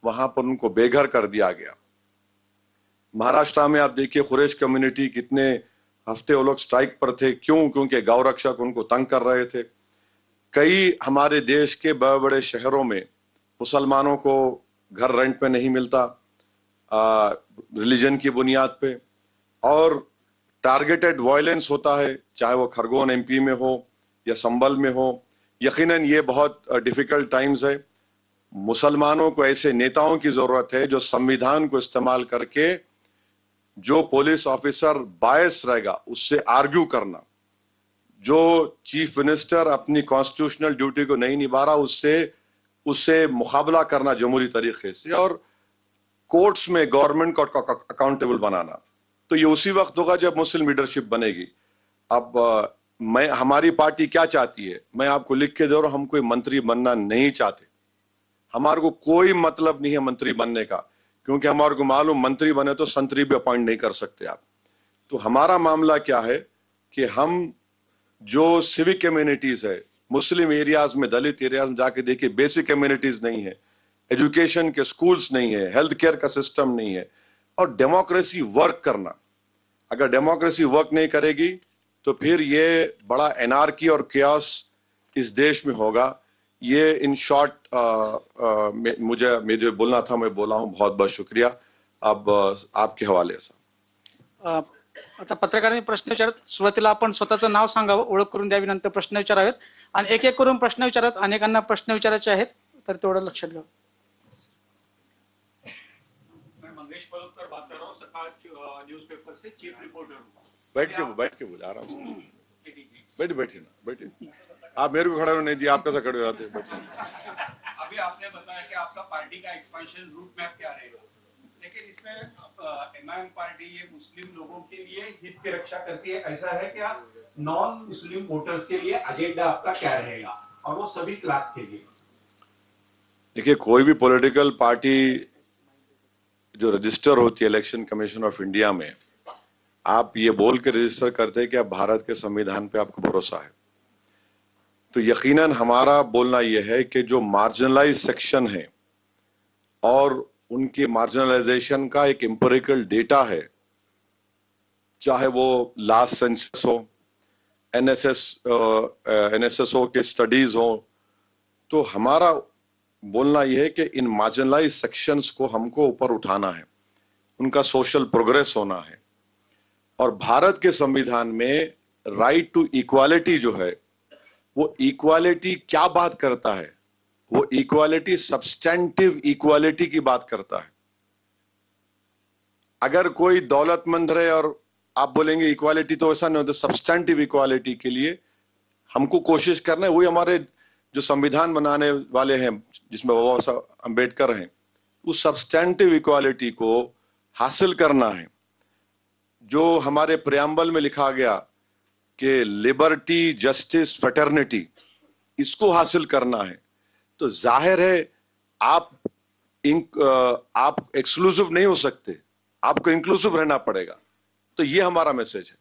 वहां पर उनको बेघर कर दिया गया। महाराष्ट्र में आप देखिए कुरैश कम्युनिटी कितने हफ्ते वो लोग स्ट्राइक पर थे, क्यों? क्योंकि गौ रक्षक उनको तंग कर रहे थे। कई हमारे देश के बड़े बड़े शहरों में मुसलमानों को घर रेंट पे नहीं मिलता रिलीजन की बुनियाद पे, और टारगेटेड वायलेंस होता है, चाहे वो खरगोन एमपी में हो या संभल में हो। यकीनन ये बहुत डिफिकल्ट टाइम्स है। मुसलमानों को ऐसे नेताओं की जरूरत है जो संविधान को इस्तेमाल करके जो पुलिस ऑफिसर बायस रहेगा उससे आर्ग्यू करना, जो चीफ मिनिस्टर अपनी कॉन्स्टिट्यूशनल ड्यूटी को नहीं निभा रहा उससे मुकाबला करना जमहूरी तरीके से, और कोर्ट्स में गवर्नमेंट को अकाउंटेबल बनाना। तो ये उसी वक्त होगा जब मुस्लिम लीडरशिप बनेगी। अब हमारी पार्टी क्या चाहती है, मैं आपको लिख के दे रहा हूं, हम कोई मंत्री बनना नहीं चाहते। हमारे को कोई मतलब नहीं है मंत्री बनने का, क्योंकि हमारे को मालूम मंत्री बने तो संतरी भी अपॉइंट नहीं कर सकते आप। तो हमारा मामला क्या है कि हम जो सिविक कम्युनिटीज है, मुस्लिम एरियाज में, दलित एरियाज में जाके देखिए बेसिक कम्युनिटीज नहीं है, एजुकेशन के स्कूल्स नहीं है, हेल्थ केयर का सिस्टम नहीं है, और डेमोक्रेसी वर्क करना। अगर डेमोक्रेसी वर्क नहीं करेगी तो फिर ये बड़ा एनार्की और केओस इस देश में होगा। ये इन शॉर्ट मुझे बोलना था, मैं बोला हूं। बहुत बहुत शुक्रिया। अब आपके हवाले साहब। आता पत्रकारांनी प्रश्न विचारत, सुरुवातीला आपण स्वतःचं नाव सांगावं, ओळख करून द्यावी, नंतर प्रश्न विचारावेत आणि एक एक करून प्रश्न विचारत अनेकांना प्रश्न विचारायचे आहेत, तर तेवढं लक्षात घ्यावं। मैं मंगेश पलुपकर बात कर रहा हूँ, सकाळ न्यूज़पेपर से चीफ रिपोर्टर हूँ। बैठ के बोल आराम से। बैठिए ना, बैठिए। आप मेरे को खड़ा होने नहीं दिया, आप कैसे खड़े हो जाते? अभी आपने बताया कि आपका पार्टी का एक्सपेंशन रूट मैप क्या रहेगा, लेकिन इसमें एमआईएम पार्टी ये मुस्लिम लोगों के लिए हित की रक्षा करती है, ऐसा है क्या? नॉन मुस्लिम वोटर्स के लिए एजेंडा आपका क्या रहेगा, और वो सभी क्लास के लिए? देखिए, कोई भी पॉलिटिकल पार्टी जो रजिस्टर होती है इलेक्शन कमीशन ऑफ इंडिया में, आप ये बोल के रजिस्टर करते हैं कि आप भारत के संविधान पे आपको भरोसा है। तो यकीनन हमारा बोलना यह है कि जो मार्जिनलाइज सेक्शन है और उनके मार्जिनलाइजेशन का एक एम्पिरिकल डेटा है, चाहे वो लास्ट सेंसस हो, एनएसएसओ के स्टडीज हो, तो हमारा बोलना यह है कि इन मार्जिनलाइज सेक्शंस को हमको ऊपर उठाना है, उनका सोशल प्रोग्रेस होना है। और भारत के संविधान में राइट टू इक्वालिटी जो है, वो इक्वालिटी क्या बात करता है? वो इक्वालिटी सब्सटेंटिव इक्वालिटी की बात करता है। अगर कोई दौलतमंद रहे और आप बोलेंगे इक्वालिटी, तो ऐसा नहीं होता। सब्सटेंटिव इक्वालिटी के लिए हमको कोशिश करना है। वही हमारे जो संविधान बनाने वाले हैं, जिसमें बाबा साहब अम्बेडकर हैं, उस सब्सटेंटिव इक्वालिटी को हासिल करना है। जो हमारे प्रियम्बल में लिखा गया कि लिबर्टी, जस्टिस, फ्रेटर्निटी, इसको हासिल करना है। तो जाहिर है आप एक्सक्लूसिव नहीं हो सकते, आपको इंक्लूसिव रहना पड़ेगा। तो ये हमारा मैसेज है।